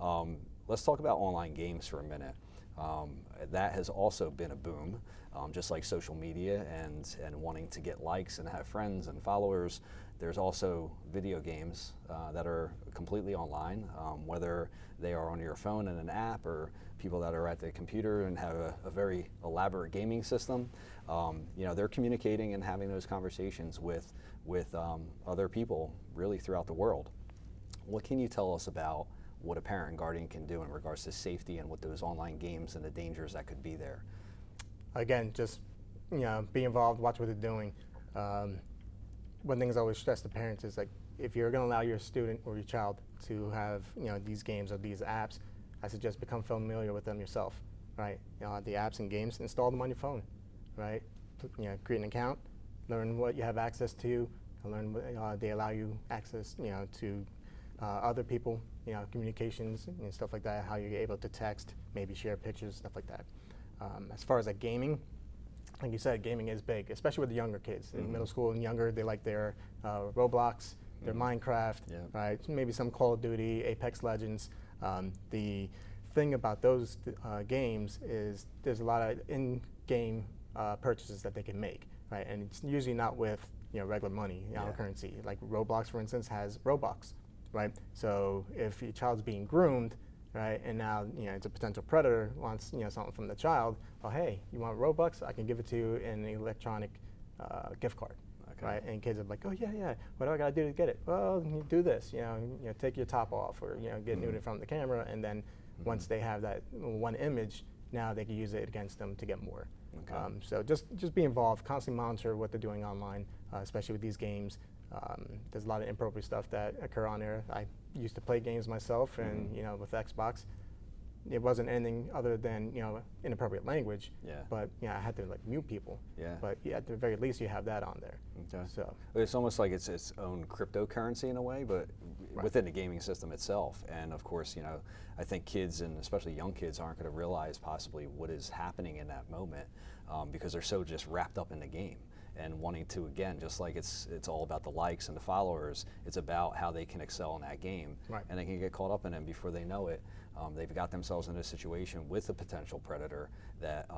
Let's talk about online games for a minute. That has also been a boom, just like social media and wanting to get likes and have friends and followers. There's also video games that are completely online, whether they are on your phone in an app or people that are at the computer and have a very elaborate gaming system. They're communicating and having those conversations with other people really throughout the world. What can you tell us about what a parent and guardian can do in regards to safety and what those online games and the dangers that could be there? Again, just be involved, watch what they're doing. One thing I always stress to parents is, like, if you're going to allow your student or your child to have these games or these apps, I suggest become familiar with them yourself, right? The apps and games, install them on your phone, right? Create an account, learn what you have access to, learn what they allow you access, to other people, communications and stuff like that. How you're able to text, maybe share pictures, stuff like that. As far as like gaming, like you said, gaming is big, especially with the younger kids. In middle school and younger, they like their Roblox, their Minecraft, right? Maybe some Call of Duty, Apex Legends. The thing about those games is there's a lot of in-game purchases that they can make, right? And it's usually not with regular money, currency. Like Roblox, for instance, has Robux, right? So if your child's being groomed, right, and now it's a potential predator wants something from the child. Well, hey, you want Robux? I can give it to you in an electronic gift card, right? And kids are like, oh yeah, what do I gotta do to get it? Well, you do this, take your top off, or get nude in front of the camera, and then once they have that one image, now they can use it against them to get more. So just be involved, constantly monitor what they're doing online, especially with these games. There's a lot of inappropriate stuff that occur on there. I used to play games myself, and with Xbox, it wasn't anything other than inappropriate language. But I had to like mute people. But at the very least, you have that on there. So it's almost like it's its own cryptocurrency in a way, but within the gaming system itself. And of course, I think kids, and especially young kids, aren't going to realize possibly what is happening in that moment because they're so just wrapped up in the game. And wanting to, again, just like it's all about the likes and the followers, it's about how they can excel in that game. And they can get caught up in it before they know it. They've got themselves in a situation with a potential predator that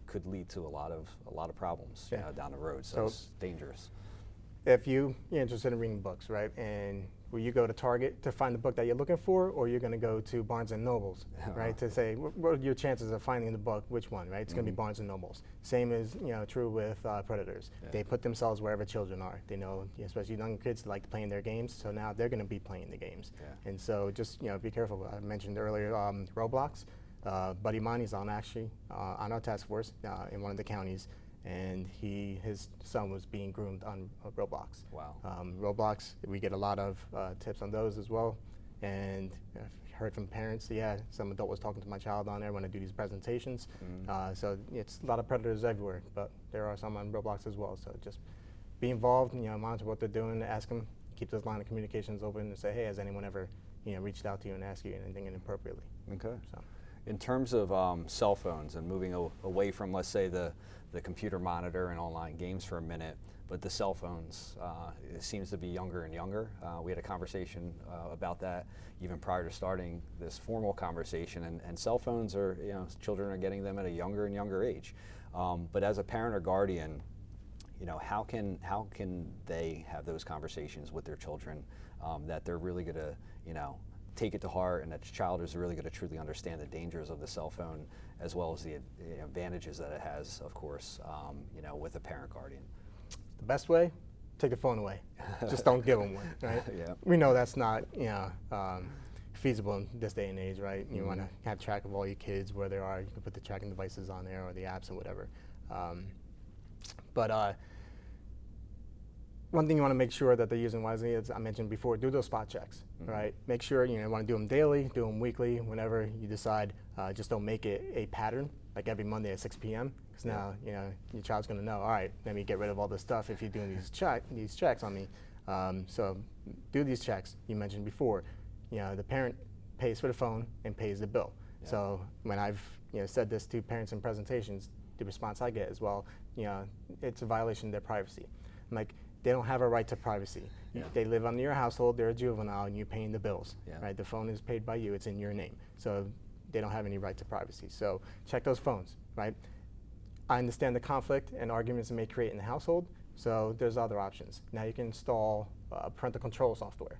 could lead to a lot of problems down the road. So it's dangerous. If you're interested in reading books, right, and will you go to Target to find the book that you're looking for, or you're going to go to Barnes and Nobles, right, to say what are your chances of finding the book? Which one, right? It's going to be Barnes and Nobles. Same is true with predators. They put themselves wherever children are. They know, especially young kids, like playing their games. So now they're going to be playing the games. And so just be careful. I mentioned earlier Roblox. Buddy mine, he's on on our task force in one of the counties. And his son was being groomed on Roblox. Roblox, we get a lot of tips on those as well. And I've heard from parents, some adult was talking to my child on there when I do these presentations. So it's a lot of predators everywhere, but there are some on Roblox as well. So just be involved, monitor what they're doing, ask them, keep this line of communications open, and say, hey, has anyone ever reached out to you and asked you anything inappropriately? So. In terms of cell phones and moving away from, let's say, the computer monitor and online games for a minute, but the cell phones, it seems to be younger and younger. We had a conversation about that even prior to starting this formal conversation, and cell phones are, children are getting them at a younger and younger age. But as a parent or guardian, how can they have those conversations with their children that they're really going to, take it to heart, and that the child is really going to truly understand the dangers of the cell phone as well as the advantages that it has, of course, with a parent guardian? The best way, take the phone away. Just don't give them one, right? We know that's not feasible in this day and age, right? You want to have track of all your kids, where they are. You can put the tracking devices on there or the apps or whatever. But one thing you want to make sure that they're using wisely, as I mentioned before, do those spot checks, right? Make sure you want to do them daily, do them weekly, whenever you decide. Just don't make it a pattern, like every Monday at 6 p.m. Because now your child's going to know. All right, let me get rid of all this stuff if you're doing these checks on me. So do these checks you mentioned before. The parent pays for the phone and pays the bill. So when I've said this to parents in presentations, the response I get is, well, it's a violation of their privacy. I'm like, they don't have a right to privacy. Yeah. They live under your household, they're a juvenile, and you're paying the bills, Yeah. right? The phone is paid by you, it's in your name. So they don't have any right to privacy. So check those phones, right? I understand the conflict and arguments it may create in the household, so there's other options. Now you can install parental control software,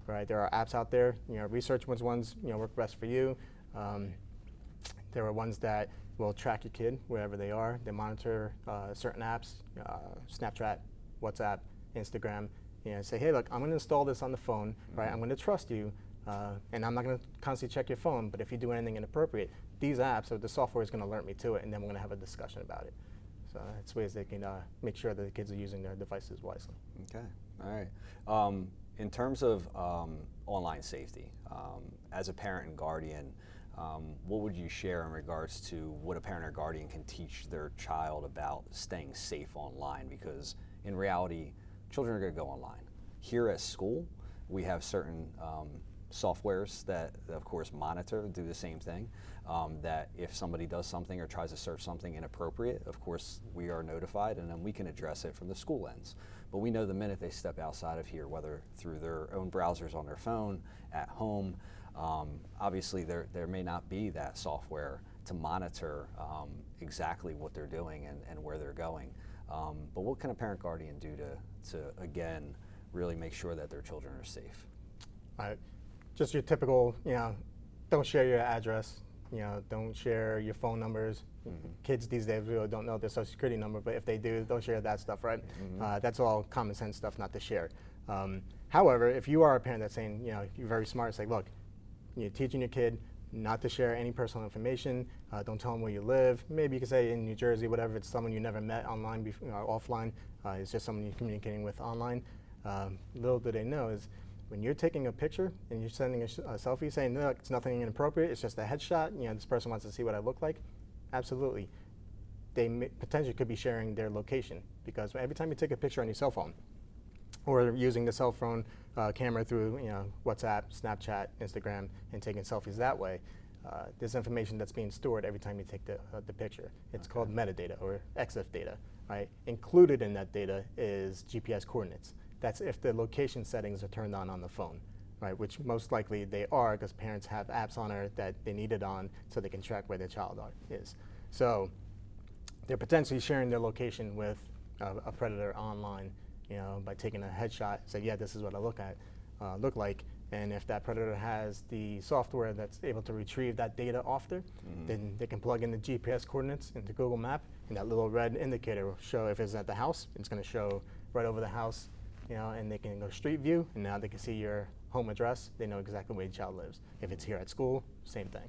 right? There are apps out there, research which ones work best for you. There are ones that will track your kid wherever they are. They monitor certain apps, Snapchat, WhatsApp, Instagram. Say, hey, look, I'm going to install this on the phone, right? I'm going to trust you, and I'm not going to constantly check your phone. But if you do anything inappropriate, these apps or the software is going to alert me to it, and then we're going to have a discussion about it. So that's ways they can make sure that the kids are using their devices wisely. Okay, all right. In terms of online safety, as a parent and guardian, what would you share in regards to what a parent or guardian can teach their child about staying safe online? Because in reality, children are going to go online. Here at school, we have certain softwares that, of course, monitor, do the same thing. That if somebody does something or tries to search something inappropriate, of course, we are notified, and then we can address it from the school ends. But we know the minute they step outside of here, whether through their own browsers on their phone, at home, obviously there may not be that software to monitor exactly what they're doing and where they're going. But what can a parent guardian do to again, really make sure that their children are safe? Just your typical, don't share your address, don't share your phone numbers. Mm-hmm. Kids these days really don't know their social security number, but if they do, don't share that stuff, right? Mm-hmm. That's all common sense stuff not to share. However, if you are a parent that's saying, you're very smart, say, look, you're teaching your kid not to share any personal information, don't tell them where you live. Maybe you could say in New Jersey, whatever, it's someone you never met online, offline, it's just someone you're communicating with online. Little do they know is when you're taking a picture and you're sending a selfie saying, look, it's nothing inappropriate, it's just a headshot, this person wants to see what I look like, absolutely. They potentially could be sharing their location, because every time you take a picture on your cell phone, or using the cell phone camera through WhatsApp, Snapchat, Instagram, and taking selfies that way, there's information that's being stored every time you take the picture. It's called metadata or EXIF data, right? Included in that data is GPS coordinates. That's if the location settings are turned on the phone, right? Which most likely they are, because parents have apps on there that they need it on so they can track where their child is. So they're potentially sharing their location with a predator online, by taking a headshot, say, yeah, this is what I look like. And if that predator has the software that's able to retrieve that data off there, mm-hmm. then they can plug in the GPS coordinates into Google Map, and that little red indicator will show if it's at the house. It's going to show right over the house, and they can go street view, and now they can see your home address. They know exactly where your child lives. If it's here at school, same thing.